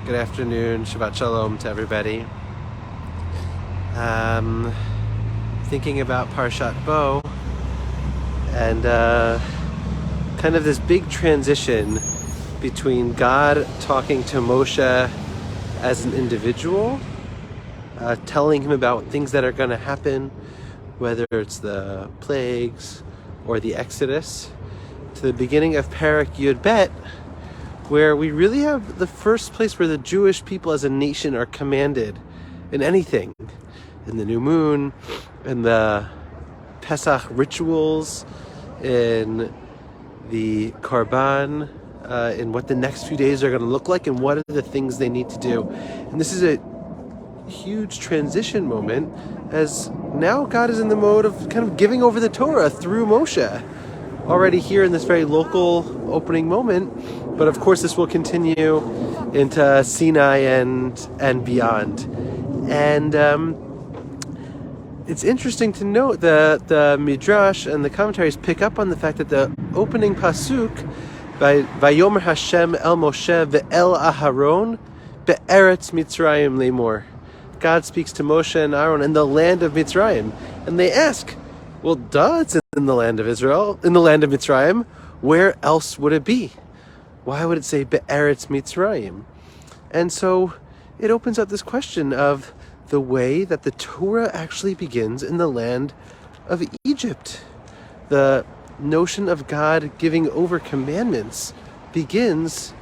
Good afternoon, Shabbat Shalom to everybody. Thinking about Parshat Bo and kind of this big transition between God talking to Moshe as an individual, telling him about things that are going to happen, whether it's the plagues or the Exodus, to the beginning of Parak Yud Bet, where we really have the first place where the Jewish people as a nation are commanded in anything, in the new moon, in the Pesach rituals, in the Korban, in what the next few days are going to look like, and what are the things they need to do. And this is a huge transition moment, as now God is in the mode of kind of giving over the Torah through Moshe, already here in this very local opening moment. But of course this will continue into Sinai and beyond. And it's interesting to note that the Midrash and the commentaries pick up on the fact that the opening pasuk by Vayomer Hashem el Moshe ve'el Aharon be'eretz Mitzrayim lemor. God speaks to Moshe and Aaron in the land of Mitzrayim. And they ask, well, duh, it's in the land of Israel, in the land of Mitzrayim. Where else would it be? Why would it say be'eretz Mitzrayim? And so it opens up this question of the way that the Torah actually begins in the land of Egypt. The notion of God giving over commandments begins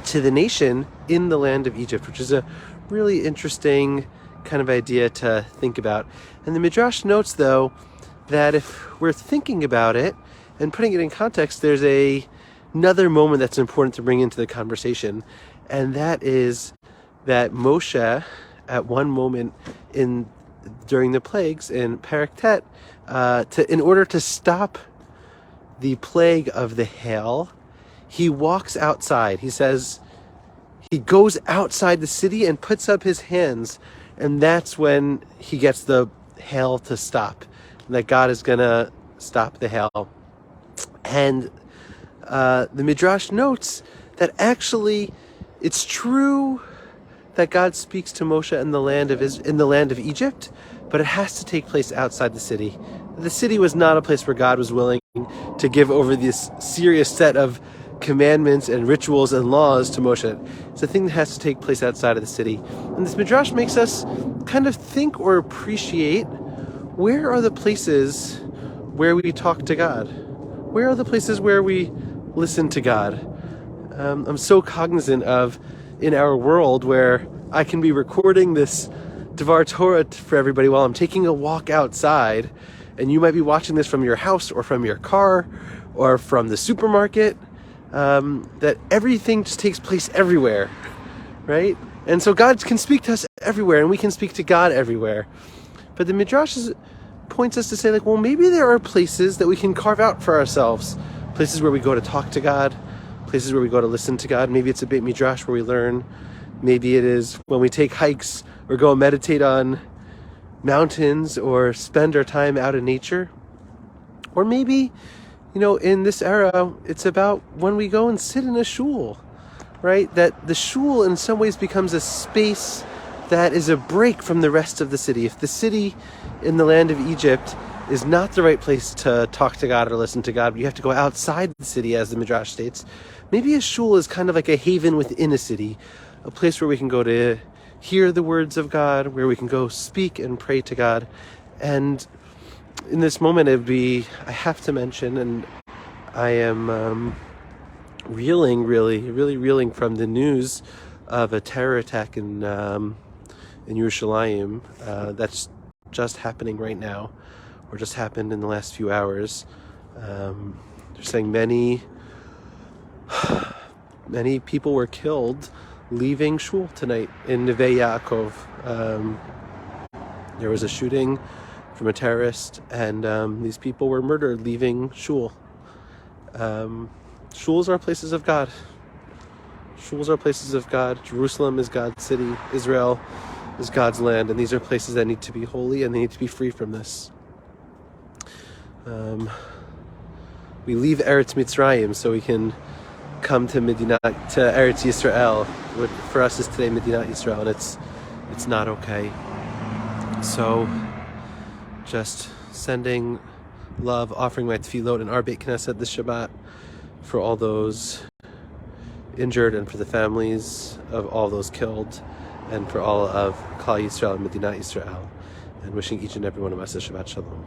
to the nation in the land of Egypt, which is a really interesting kind of idea to think about. And the Midrash notes, though, that if we're thinking about it and putting it in context, there's another moment that's important to bring into the conversation, and that is that Moshe, at one moment during the plagues in Parak Tet, in order to stop the plague of the hail, he walks outside. He says he goes outside the city and puts up his hands, and that's when he gets the hail to stop, and that God is going to stop the hail. And the Midrash notes that actually it's true that God speaks to Moshe in the land of Egypt, but it has to take place outside the city. The city was not a place where God was willing to give over this serious set of commandments and rituals and laws to Moshe. It's a thing that has to take place outside of the city. And this Midrash makes us kind of think or appreciate, where are the places where we talk to God? Where are the places where we listen to God? I'm so cognizant of, in our world, where I can be recording this Devar Torah for everybody while I'm taking a walk outside, and you might be watching this from your house or from your car or from the supermarket, that everything just takes place everywhere, right? And so God can speak to us everywhere, and we can speak to God everywhere. But the Midrash points us to say, like, well, maybe there are places that we can carve out for ourselves, places where we go to talk to God, places where we go to listen to God. Maybe it's a Beit Midrash where we learn. Maybe it is when we take hikes or go and meditate on mountains or spend our time out in nature. Or maybe, in this era, it's about when we go and sit in a shul, right? That the shul in some ways becomes a space that is a break from the rest of the city. If the city in the land of Egypt is not the right place to talk to God or listen to God, but you have to go outside the city, as the Midrash states, maybe a shul is kind of like a haven within a city, a place where we can go to hear the words of God, where we can go speak and pray to God. And in this moment, I have to mention, and I am really reeling from the news of a terror attack in Yerushalayim that's just happening right now, or just happened in the last few hours. They're saying many people were killed leaving shul tonight in Neve Yaakov. There was a shooting from a terrorist, and these people were murdered leaving shul. Shuls are places of God. Shuls are places of God. Jerusalem is God's city. Israel is God's land, and these are places that need to be holy, and they need to be free from this. We leave Eretz Mitzrayim so we can come to Eretz Yisrael. What for us is today Medinat Yisrael, and it's not okay. So, just sending love, offering my tefillot in our Beit Knesset this Shabbat for all those injured and for the families of all those killed, and for all of Klal Yisrael and Medinat Yisrael, and wishing each and every one of us a Shabbat Shalom.